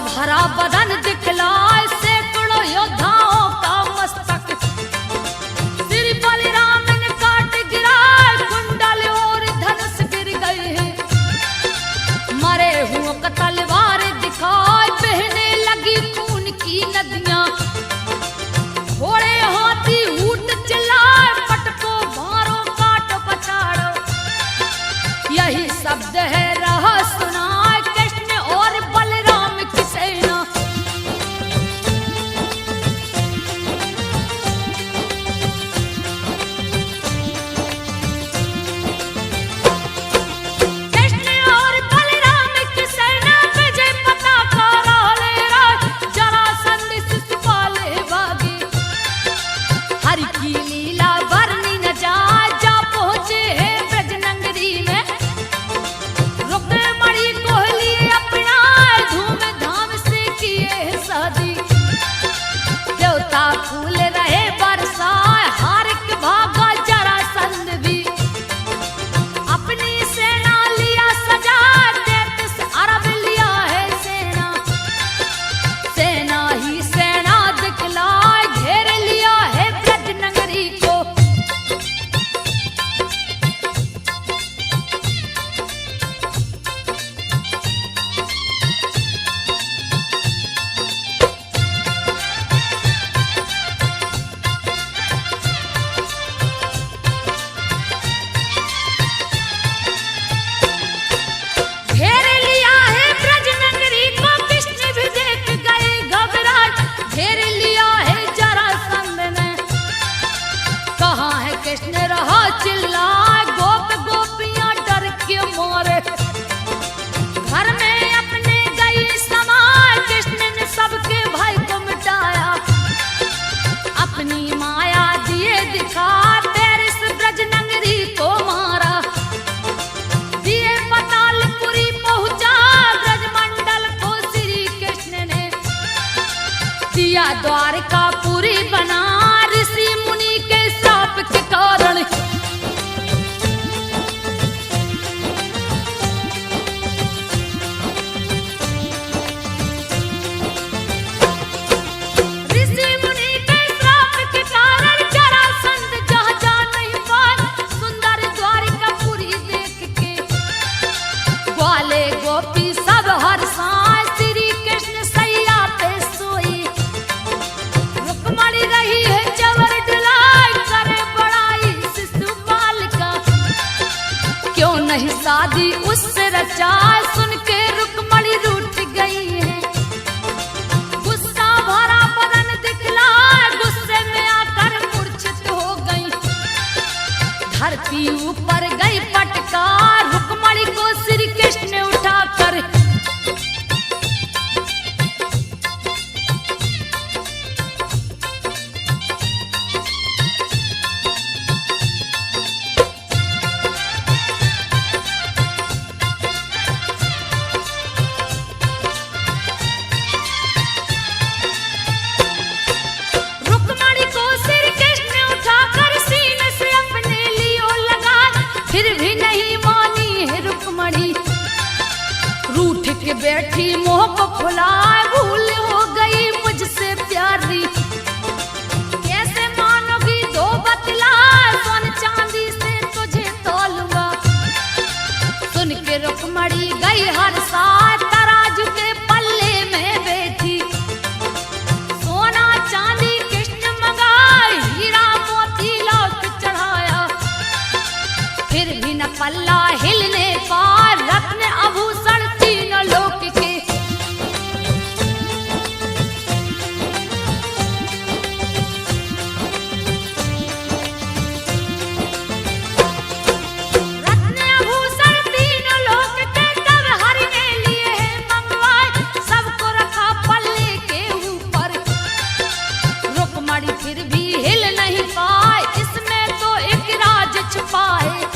भरा बदन दिखलाए सैकड़ों योद्धाओं का मस्तक। श्री बलराम ने काट गिराए कुंडल और धनुष गिर गए हैं। मरे हुओं का तलवार दिखाए बहने लगी खून की नदियां। घोड़े हाथी ऊंट चिल्लाए पटको मारो काटो पछाड़ो। यही शब्द है रहा सुनाए कृष्ण और बलराम की सेना। कृष्ण और बलराम की सेना विजय पताका लहरा जरासंध शिशुपाल भागे। हरि की लीला वर्णि न जाए जा पहुंचे है ब्रजनगरी में। रुक्मणी को लिए अपना धूमधाम से किए शादी। देवता फूल रहे बरसाए हारिक भागा जरासंध भी। अपनी सेना लिया सजा 33 अरब लिया है सेना। सेना ही सेना दिखलाए घेर लिया है ब्रजनगरी शादी उससे रचाए सुन के रुक्मणी रूठ गई है। गुस्सा भरा बदन दिखलाए, गुस्से में आकर मूर्छित हो गई। धरती ऊपर गई पटका, रुक्मणी को श्री कृष्ण उठाकर बैठी मोह को खुलाए, भूल हो गई मुझसे प्यारी। कैसे मानोगी दो बतलाए, सोन चांदी से तुझे तोलूंगा। सुन के रुक्मणी गई हर साथ, तराजू के पल्ले में बैठी। सोना चांदी कृष्ण मंगाए, हीरा मोती लौट चढ़ाया। फिर भी न पल्ला हिलने पार, रत्न आभूषण तीनों लोक के। रत्न आभूषण तीनों लोक के तब हरि ने लिए मंगवाए, सबको रखा पल्ले के ऊपर। रुक्मणी फिर भी हिल नहीं पाए, इसमें तो एक राज छुपा है।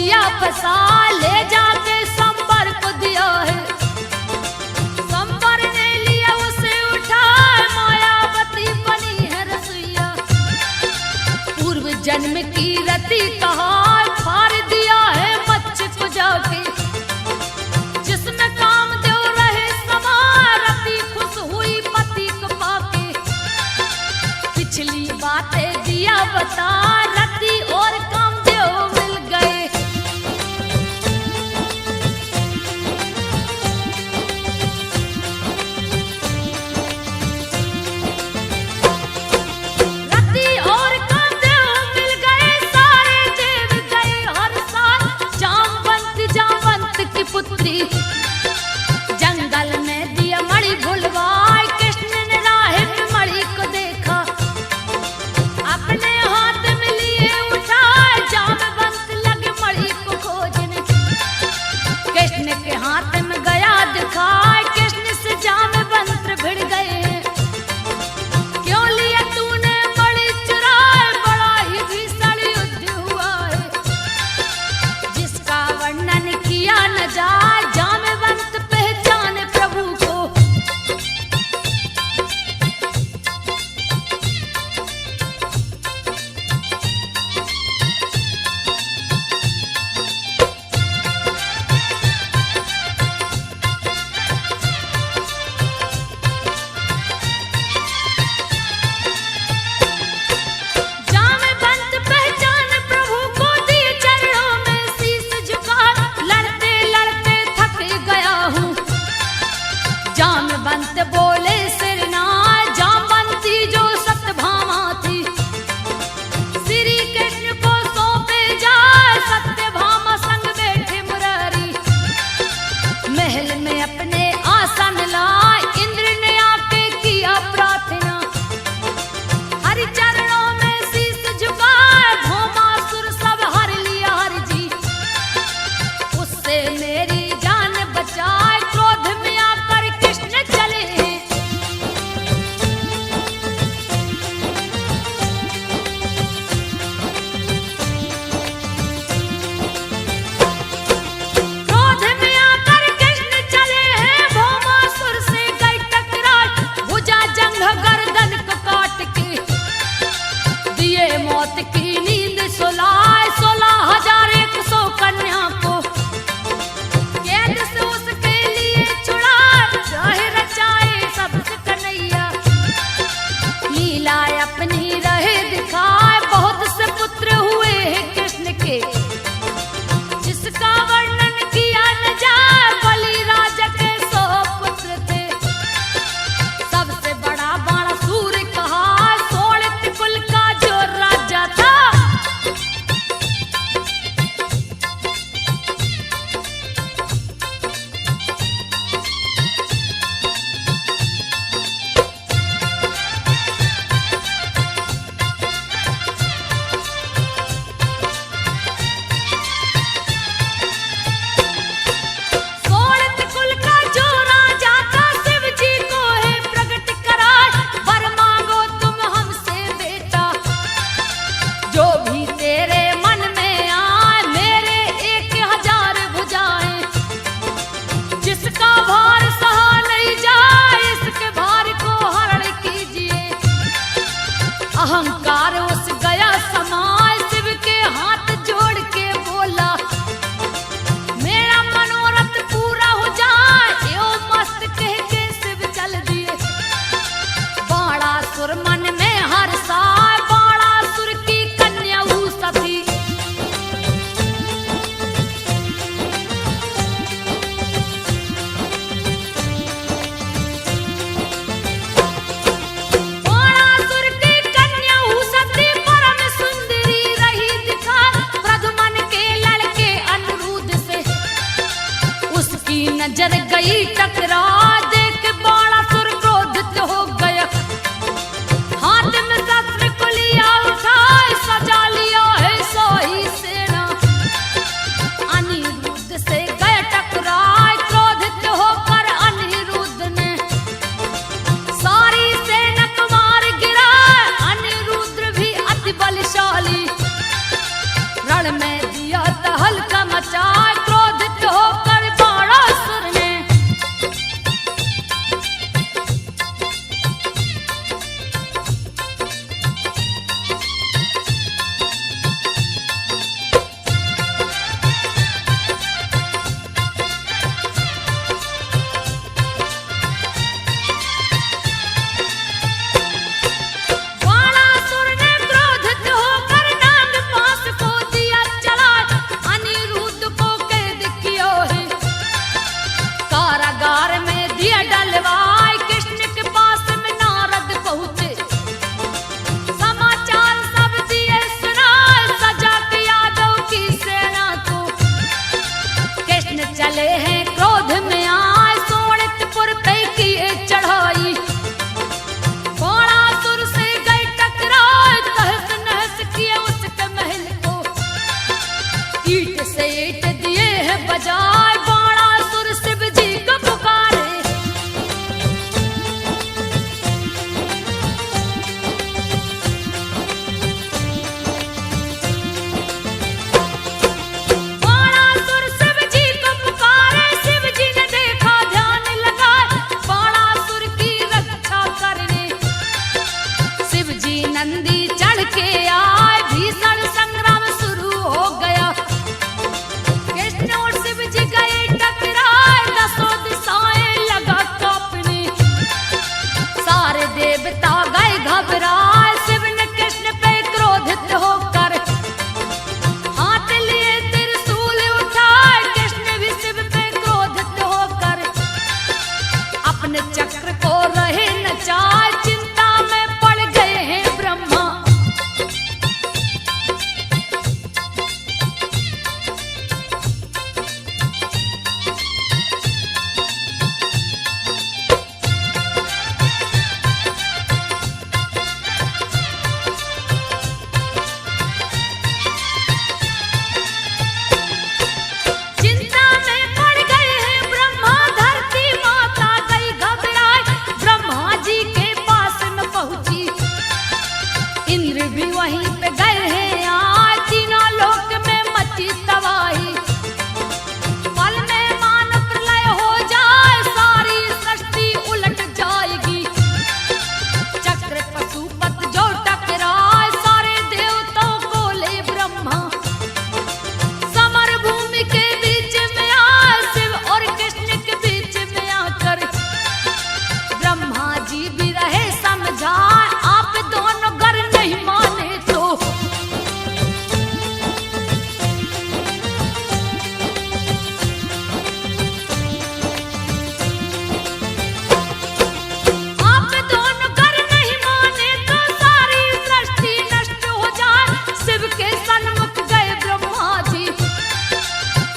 दिया फसा ले जाके संबर को दिया है। संबर ने लिया उसे उठा, मायावती बनी है रसोइया। पूर्व जन्म की रति कहा फाड़ दिया है मच्छ को जाके। जिसमें कामदेव रहे समा, रति खुश हुई पति को पाके। पिछली बातें दिया बता, रति और कामदेव मिल गए। रति और कामदेव मिल गए, सारे देव गए हर साल। जामवंत की पुत्री जंगल में दिया मणि भुलवाए। कृष्ण ने राह में मणि को देखा, अपने हाथ में लिए उठाए। जामवंत लगे मणि को खोजने, कृष्ण के हाथ में गया दिखाए। कृष्ण से जामवंत भिड़ गए। क्यों लिया तूने मणि चुराए, बड़ा ही भीषण युद्ध हुआ है। जिसका वर्णन किया न जाए, जामवंत पहचाने प्रभु को। जामवंत पहचाने प्रभु को, दिए चरणों में शीश झुका। लड़ते लड़ते थक गया हूँ। जामवंत बोले सिरनाय, जामवंती जो सत्यभामा थी। श्री कृष्ण को सौंपे जाए, सत्यभामा संग बैठे मुरारी। महल में अपने आसन लाए, इंद्र ने आके किया प्रार्थना। हरि चरणों में शीश झुकाए, भौमासुर सब हर लिया हरि जी। उससे मेरी जान बचाए, क्रोध में आकर कृष्ण चले। क्रोध में आकर कृष्ण चले हैं, भौमासुर से गए टकराए। भुजा जंघ गर्दन को काट के, दिए मौत की नींद सुलाए। 16,100 कन्या को कैद से उसके लिए छुड़ाए। चाहे रचाए सबसे कन्हैया, लीला अपनी रहे दिखाए। बहुत से पुत्र हुए हैं कृष्ण के, जिसका वर्णन किया न जाए। बलि राजा के 100 पुत्र थे, सबसे बड़ा बाणासुर कहा। सोलित कुल का जो राजा था, सोलित कुल का जो राजा था। शिव जी को है प्रकट कराए, वर मांगो तुम हमसे बेटा। जो भी तेरे मन में आए, मेरे 1000 भुजाएं। जिसका भार सहा नहीं जाए, इसके भार को हरण कीजिए। अहंकार उस गया समाए, शिव के हाथ जोड़ के बोला। मेरा मनोरथ पूरा हो जाए, यो मस्त कह के शिव चल दिए। बाणासुर मन में हर्षाए, बाणासुर की कन्या उषा थी। बाणासुर की कन्या उषा थी, परम सुंदरी रही दिखा। प्रद्युम्न के लड़के अनिरुद्ध से उसकी नजर गई टकरा। देख बाणासुर क्रोधित हो गया, हाथ में शस्त्र को लिया उठाए। सजा लिया है 100 ही सेना, अनिरुद्ध से गए टकराए। क्रोधित होकर अनिरुद्ध ने सारी सेना को मार गिराए। अनिरुद्ध भी अति बलशाली, रण में दिया था हल्का चले हैं क्रोध में आए, सोनितपुर पे किए चढ़ाई। बाणासुर से गए टकराए, तहस नहस किए उसके महल को। ईट से ईट दिए हैं बजाए, बाणासुर शिव जी को पुकारे। नंदी चढ़ के आए, भीषण संग्राम शुरू हो गया। कृष्ण और शिव जी गए टकराए, दसों दिशाएं लगा कांपने। सारे देवता गए घबराए, शिव ने कृष्ण पे क्रोधित होकर हाथ लिए त्रिशूल उठाए। कृष्ण भी शिव पे क्रोधित होकर अपने चक्र को रहे नचाए। चिंता में पड़ गए हैं ब्रह्मा। चिंता में पड़ गए हैं ब्रह्मा, धरती माता गई घबराए। ब्रह्मा जी के पास में पहुंची, इंद्र भी वहीं पे गए हैं आज। तीनों लोक में मची तबाही, पल में मानो प्रलय हो जाए, सारी सृष्टि उलट जाएगी। चक्र पशुपत जो टकराए, सारे देवताओं को ले ब्रह्मा। समर भूमि के बीच में आए, शिव और कृष्ण के बीच में आकर ब्रह्मा जी भी रहे समझाए। आप दोनों गर नहीं माने तो आप दोनों गर नहीं माने तो सारी सृष्टि नष्ट हो जाए। शिव के सन्मुख गए ब्रह्मा जी,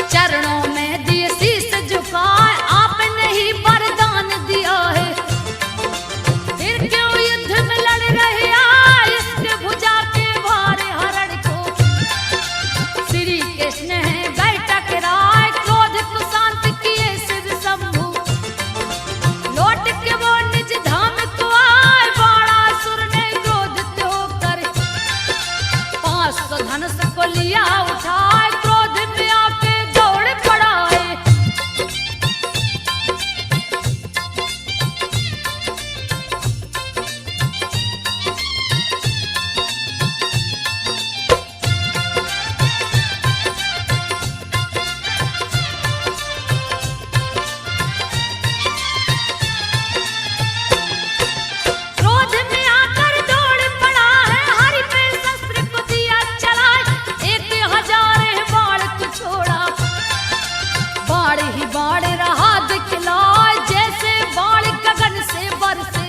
चरणों में दिए शीश झुकाए। आपने ही वरदान दिया है, फिर क्यों युद्ध में लड़ रहे आए। इसके भुजा के भारे हरण को श्री कृष्ण है गए टकराए। क्रोध को शांत किए शिव शंभु, लौट के वो निज धाम को आए। बाणासुर ने क्रोधित होकर 500 धनुष को लिया उठाए। क्रोध में आके दौड़ पड़ा है। क्रोध में आकर दौड़ पड़ा है, हरि पे शस्त्र को दिया चलाए। 1000 बाण को छोड़ा, बाण ही बाण रहा दिखलाए। जैसे बाण गगन से बरसे,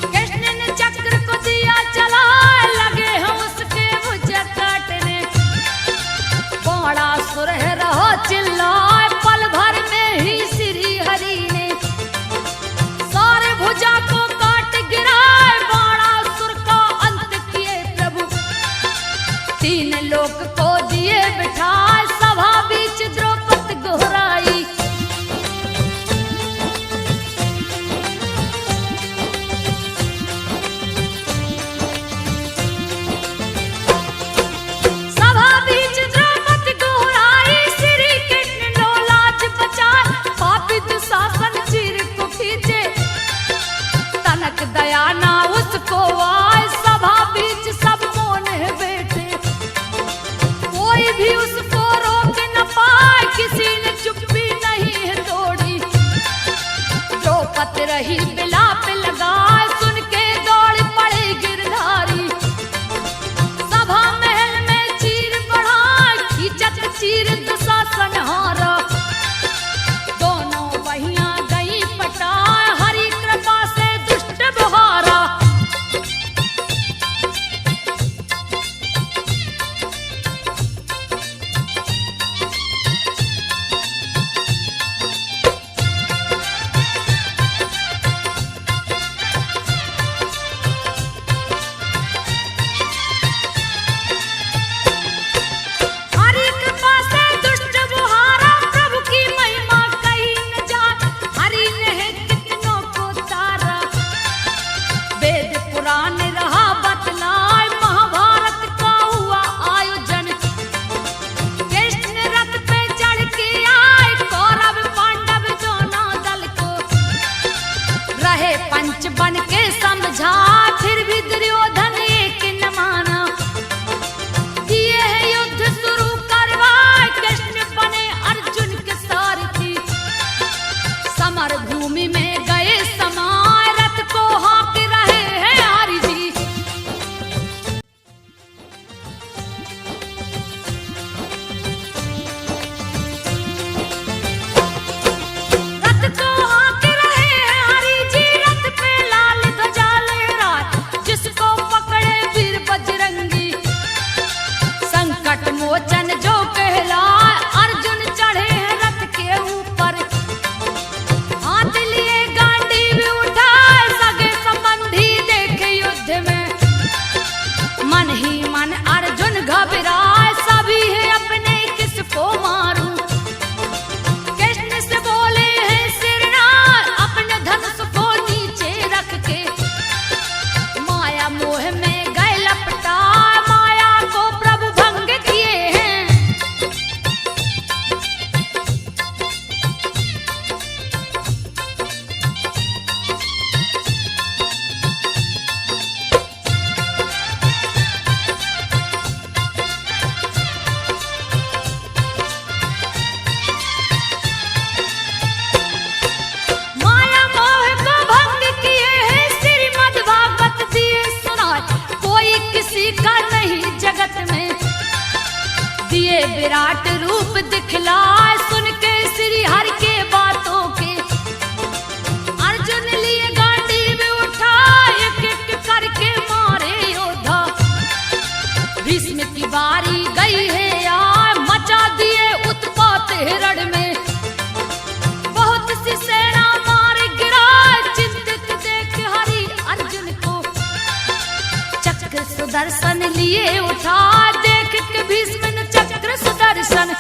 कृष्ण ने चक्र को दिया चलाए। लगे हैं उसके भुजा काटने, बाणासुर है रहा चिल्लाए। पल भर में ही श्री हरि ने सारे भुजा को काट गिराए। बाणासुर का अंत किए प्रभु, 3 लोक को दिए बिठाए। सभा बीच द्रौपदी गोहराई, सभा बीच द्रौपदी गोहराई। श्री कृष्ण लो लाज बचाए, पापी दुशासन चीर को खींचे। तनक दया ना उसको आए, सभा बीच सब मौन है बैठे। कोई भी उसको रोक न पाए, किसी ने चुप्पी नहीं है तोड़ी। द्रौपदी रही बिलाप लगाए, सुन के दौड़ पड़े गिरधारी। सभा महल में चीर बढ़ाए, खींचत चीर दुशासन हारा। दोनों बहियां गई पटाए, हरि कृपा से दुष्ट बहारा। विराट रूप दिखलाए, सुन के श्री हरि के बातों के अर्जुन लिए गांडीव उठाए, एक एक करके मारे योद्धा। भीष्म की बारी गई है यार, मचा दिए उत्पात हिरण में, बहुत सी सेना मार गिराए, चिंतित देख हरि अर्जुन को, चक्र सुदर्शन लिए उठा, देख के भीष्म ने चक्र सुदर्शन।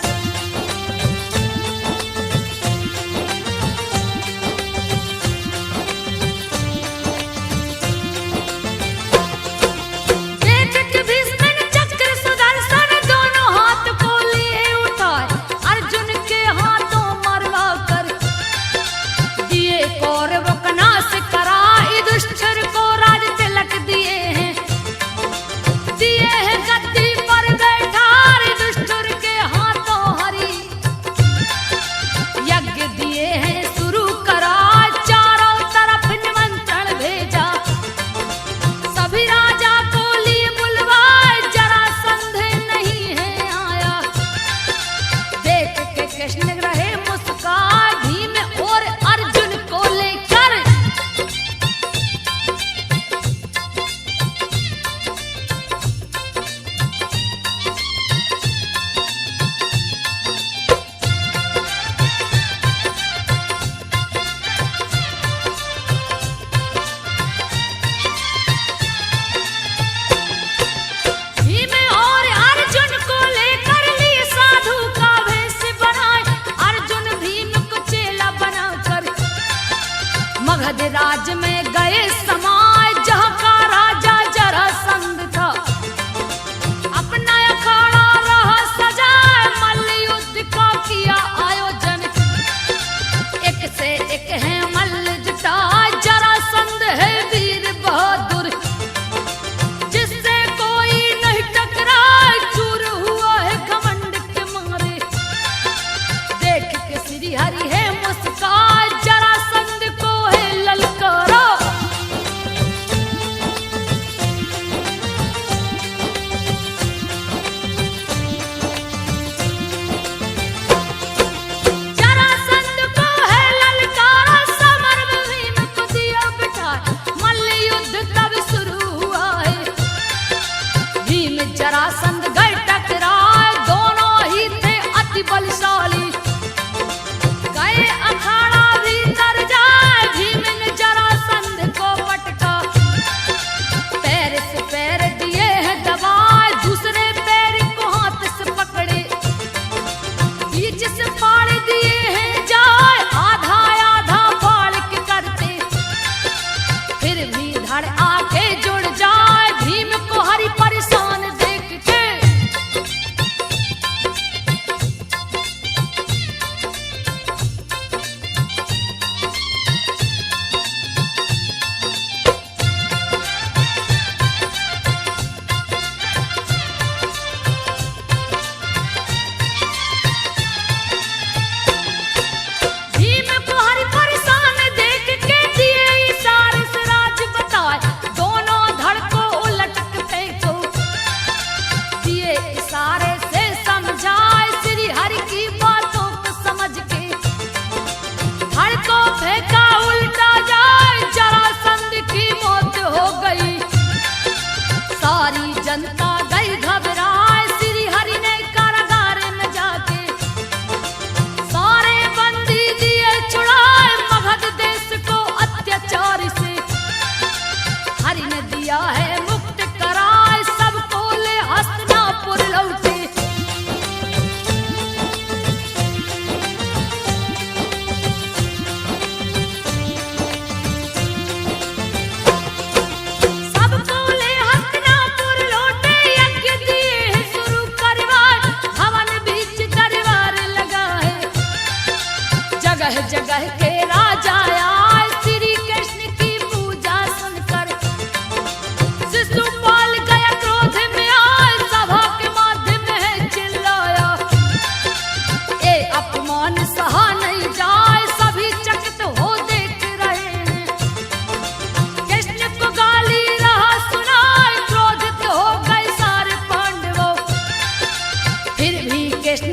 देख के भीष्म ने चक्र सुदर्शन, दोनों हाथ को लिए उठाए, अर्जुन के हाथों मरवा कर दिए कौरवों का नाश करा, युधिष्ठिर को राज तिलक दिए हैं, दिए हैं गद्दी पर बैठा, युधिष्ठिर के हाथों हरि यज्ञ दिए हैं शुरू करा, चारों तरफ निमंत्रण भेजा, सभी राजा को लिए बुलवाए, जरासंध नहीं है आया। देख के कृष्ण रहे मुस्कान, भीम और अर्जुन को लेकर भीम और अर्जुन को लेकर लिए साधु का वेश बनाए, अर्जुन भीम को चेला बनाकर मगध राज में गए समाए, जहाँ का राजा जरासंध था, अपना अखाड़ा रहा सजाए, मल्ल युद्ध का किया आयोजन, एक से एक है मल्ल जुटाए, जरासंध है वीर बहादुर, जिससे कोई नहीं टकराए, चूर हुआ है घमंड के मारे। देख के श्री हरि है मुस्कान, जरासंध को है ललकारा, जरासंध को है ललकारा, समर में भीम को दिया बिठाए, मल्ल युद्ध तब शुरू हुआ है, भीम जरासंध गए टकराए, दोनों ही थे अति बलशाली, गए अखाड़ा भीतर जाए, भीम ने जरासंध को पटका, पैर से पैर दिए हैं दबाए, दूसरे पैर को हाथ से पकड़े, बीच से फाड़ दिए हैं जाए, आधा आधा फाड़ के करते, फिर भी धड़ आके जुड़ जाए, भीम को हरि परेशान देख के भीम को हरि परेशान देख के दिए इशारे से राज बताए, दोनों धड़ को उलट के फेंको, दिए इशारे से समझाए, श्री हरि की बातों को समझ के धड़ को फेंका उल्टा जाए, जरासंध की मौत हो गई, सारी जनता गई घबराए, श्री हरि ने कारागार में जाके सारे बंदी दिए छुड़ाए, मगध देश को अत्याचार से हरि ने दिया है मुक्त कराए, सबको ले हस्तिनापुर लौटे। सबको ले हस्तिनापुर लौटे, यज्ञ दिए शुरू करवाए, भवन बीच दरबार लगाए, जगह जगह के राजा आए, श्री कृष्ण की पूजा सुनकर शिशुपाल गया क्रोध में आए, सभा के माध्यम में चिल्लाया, ए अपमान सहा नहीं जाए, सभी चकित हो देख रहे हैं, कृष्ण को गाली रहा सुनाए, क्रोधित हो गए सारे पांडवों, फिर भी कृष्ण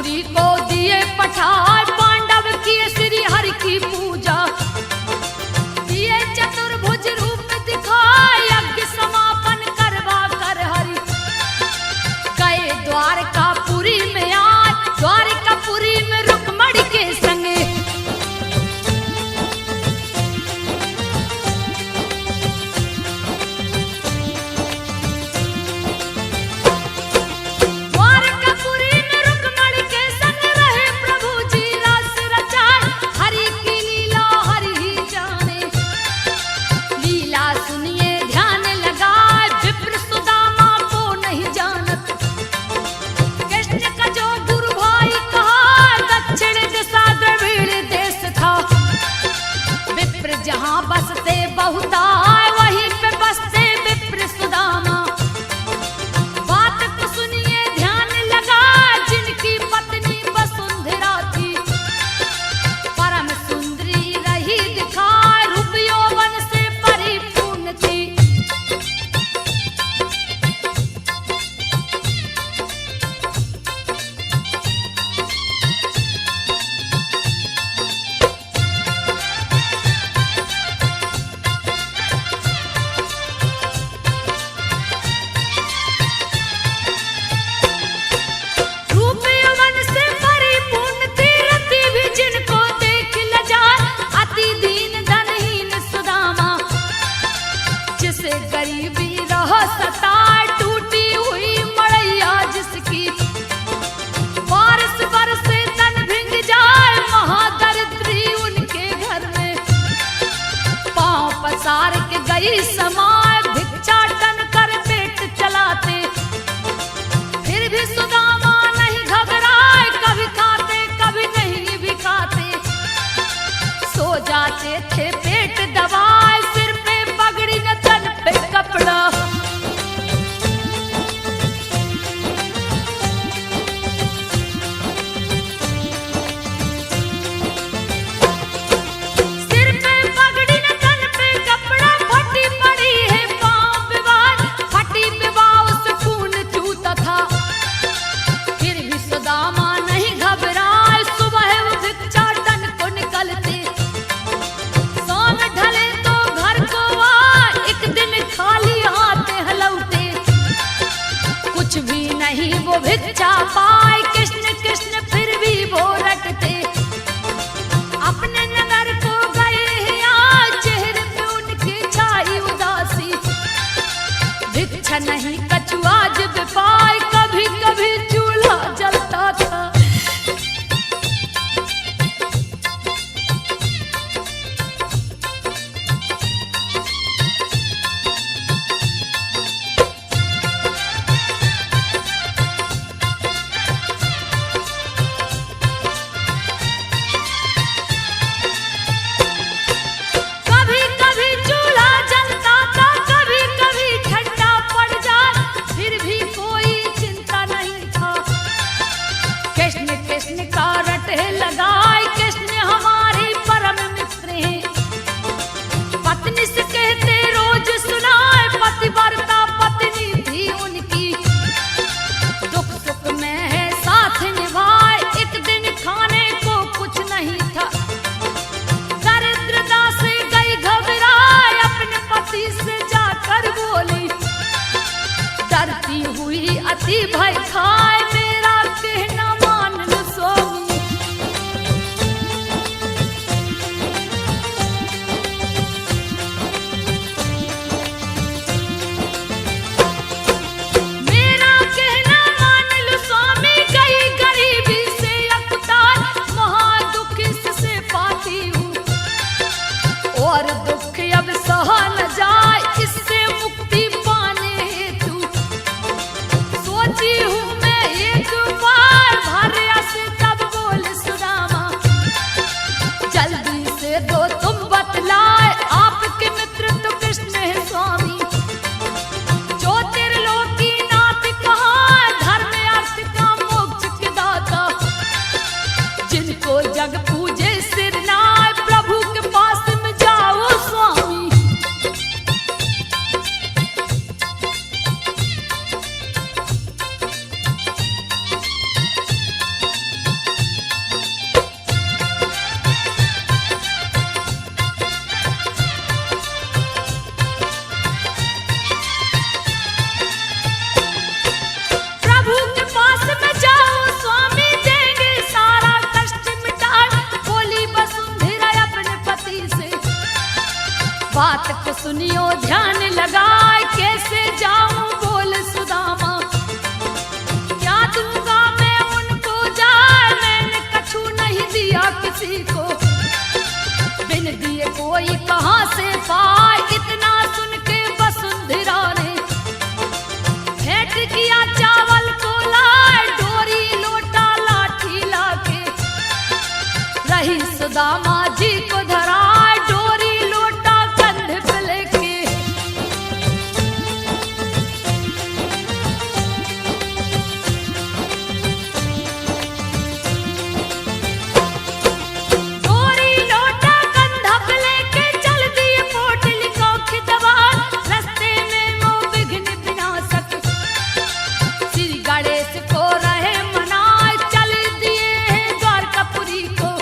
मंत्री को दिए पठाए, पांडव किए श्री हरि की पूजा, दिए चतुर्भुज रूप दिखाए, यज्ञ समापन करवा कर हरि गए द्वारकापुरी में आए, द्वारकापुरी में रुक्मणी के संगे जहाँ बसते बहुताय वहीं पे बसते विप्र सुदामा। बात को सुनिए ध्यान लगा, जिनकी पत्नी वसुंधरा थी, परम सुंदरी रही दिखाए, रूप यौवन से परिपूर्ण थी। गरीबी रह सताए, टूटी हुई मड़ैया जिसकी, बारिश बरसे तन भिंग जाए, महादरिद्री उनके घर में पांव पसार के गई समाए, भिक्षाटन कर पेट चलाते, फिर भी सुदामा नहीं घबराए, कभी खाते कभी नहीं भी खाते, सो जाते थे पेट दबाए, सिर पे पगड़ी न तन पे कपड़ा। सिर पे पगड़ी न तन पे कपड़ा, फटी पड़ी है पांव विवाह, फटी विवाह से खून चूता था, फिर भी सुदामा नहीं घबराए, सुबह वो भिक्षाटन को निकलते, शाम ढले तो घर को आए, एक दिन खाली हाथ हलौटे, कुछ भी नहीं वो भिक्षा पाए, कृष्ण कृष्ण फिर भी वो रटते, अपने नगर को गए हैं आज, चेहरे पे उनकी छाई उदासी, भिक्षा नहीं कछुआ जब पाए, कभी कभी चूल्हा जलता था। कभी कभी चूल्हा जलता था, कभी कभी ठंडा पड़ जाए, फिर भी कोई चिंता नहीं था, कृष्ण कृष्ण का रटे लगाए, कृष्ण हमारे परम मित्र हैं, पत्नी से कहते रोज सुनाए, पतिव्रता पत्नी थी उनकी, दुख सुख में है साथ निभाए, एक दिन खाने को कुछ नहीं था, दरिद्रता से गई घबराए, अपने पति से जाकर बोली, डरती हुई अति भय खाए, मेरा कहना मान लो स्वामी। सुनियो ध्यान लगाए कैसे जाऊं बोल सुदामा, क्या दूंगा मैं उनको जाए, मैंने कछु नहीं दिया किसी को, बिन दिए कोई कहां से पाए, इतना सुन के वसुंधरा ने भेंट किया चावल को लाए, डोरी लोटा लाठी लाके रही सुदामा जी को धराए, डोरी लोटा कंधे पे लेके। डोरी लोटा कंधा पे लेके चल दिए पोटली को खिदवार, रास्ते में वो विघ्न विनाशक श्री गणेश को रहे मनाए, चल दिए हैं द्वारकापुरी को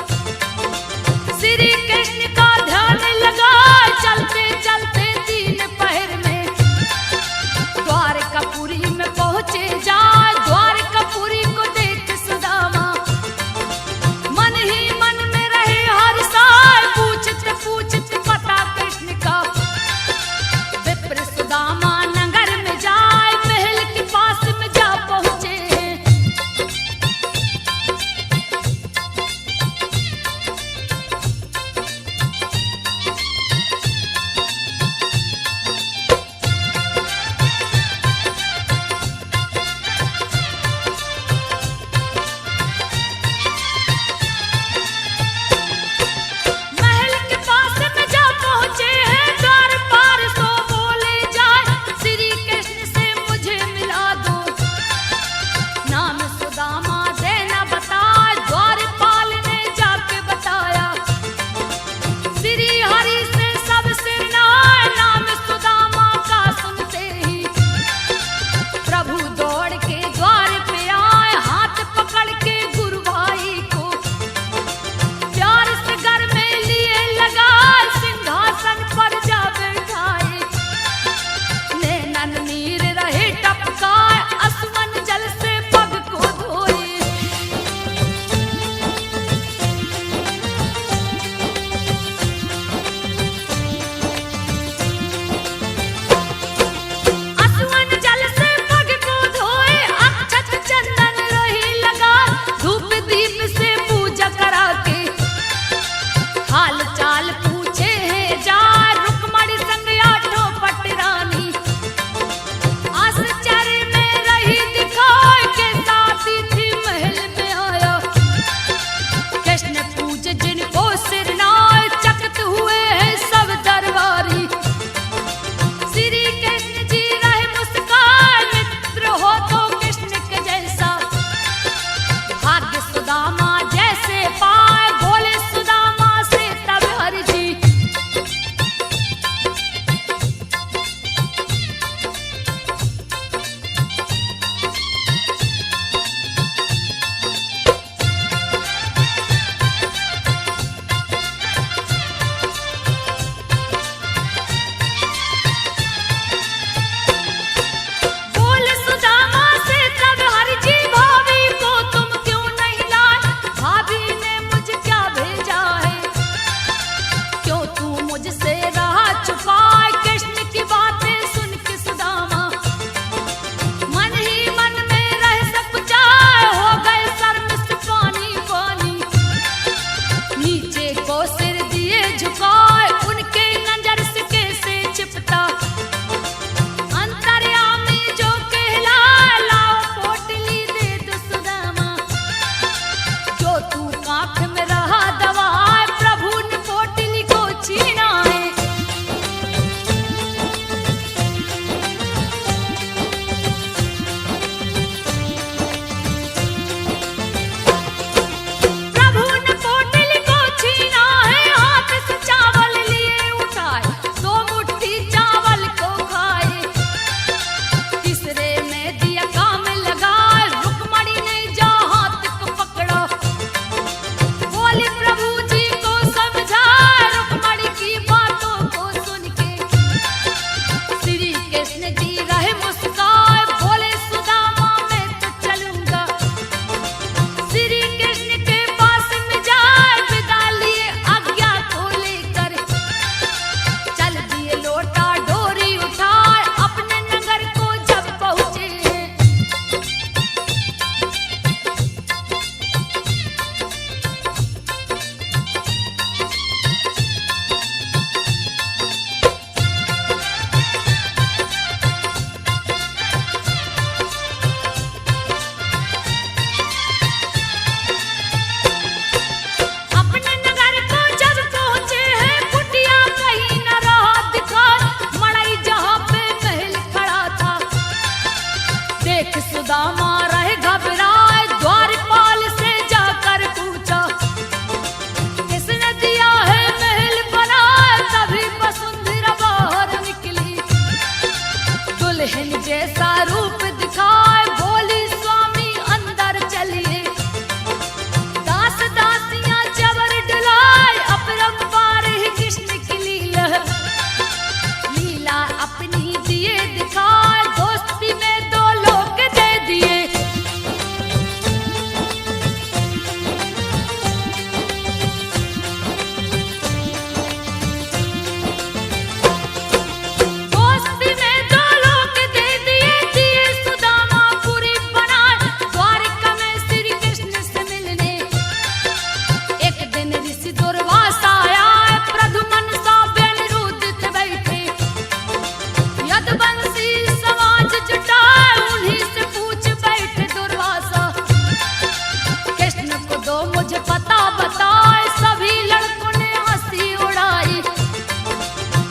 मुझे पता बताए। सभी लड़कों ने हंसी उड़ाई।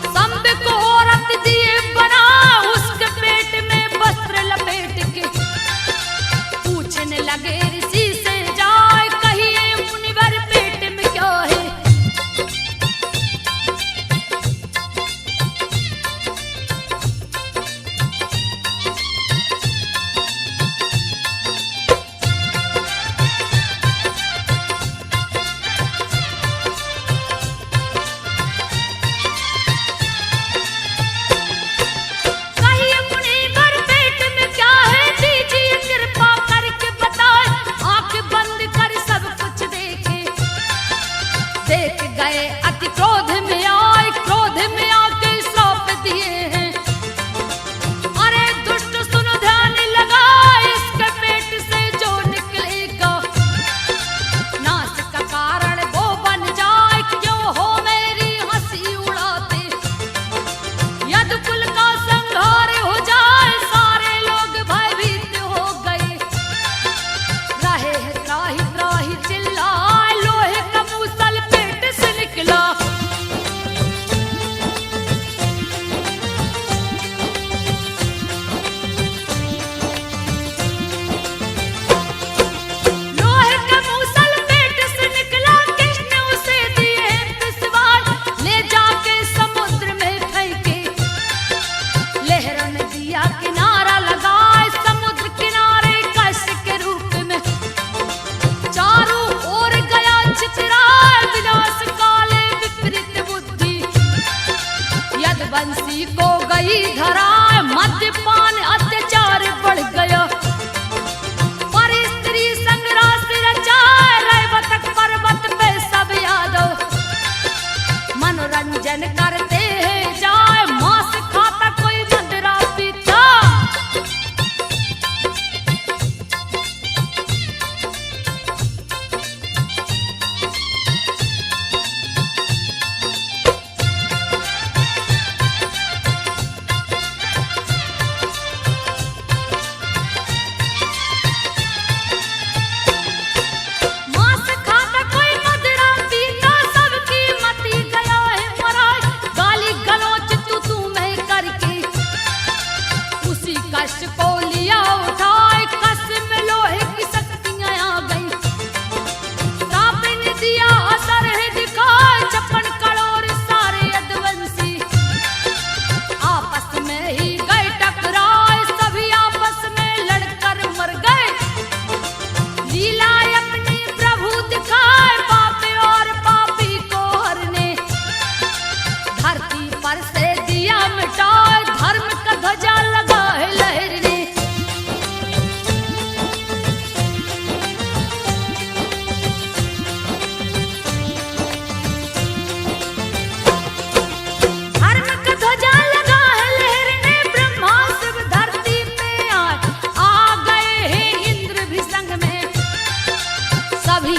संब को औरत दिए बना, उसके पेट में वस्त्र लपेट के पूछने लगे ऋषि से जाए, कहिए मुनिवर पेट में क्या है। देख गए अति क्रोध में आए, क्रोध में आके सौंप दिए हैं। अरे दुष्ट सुन ध्यान लगा, इसके पेट से जो निकलेगा नाश का कारण वो बन जाए। क्यों हो मेरी हंसी उड़ाते, यदि कुल का संहार हो जाए। सारे लोग भयभीत हो गए, रहे त्राही त्राही चिल्लाए। लोहे का मूसल पेट से निकला, लोहे का मूसल पेट से निकला। कृष्ण उसे दिए पिसवार, ले जाके समुद्र में फेंके। लहरों ने दिया किनारा लगाए, समुद्र किनारे कष्ट के रूप में चारों ओर गया चितराए। विनाश काले विपरीत बुद्धि, यदुवंशी को गई धराए। मद्यपान अत्याचार बढ़ गया, पर स्त्री संग रास रचाए। रैवतक पर्वत पे सब यादव मनोरंजन करते हैं जाए। मांस खाता कोई मदिरा पीता, मांस खाता कोई मदिरा पीता। सबकी मती गया है मराए, गाली गलौज तू मैं करके उसी कष्ट को लिया उठाए। कष्ट में लोहे की शक्तियां आ गई, श्राप ने दिया असर है दिखाए। छप्पन करोड़ सारे यदुवंशी आपस में ही गए टकराए। सभी आपस में लड़कर मर गए, लीला अपनी प्रभु दिखाए। पापी और पापी को हरने धरती पर से दिया मिटाए। धर्म का ध्वजा लगा है लहरने, धर्म का ध्वजा लगा है लहरने। ब्रह्मा शिव धरती पे आए, आ गए हैं इंद्र भी संग में। सभी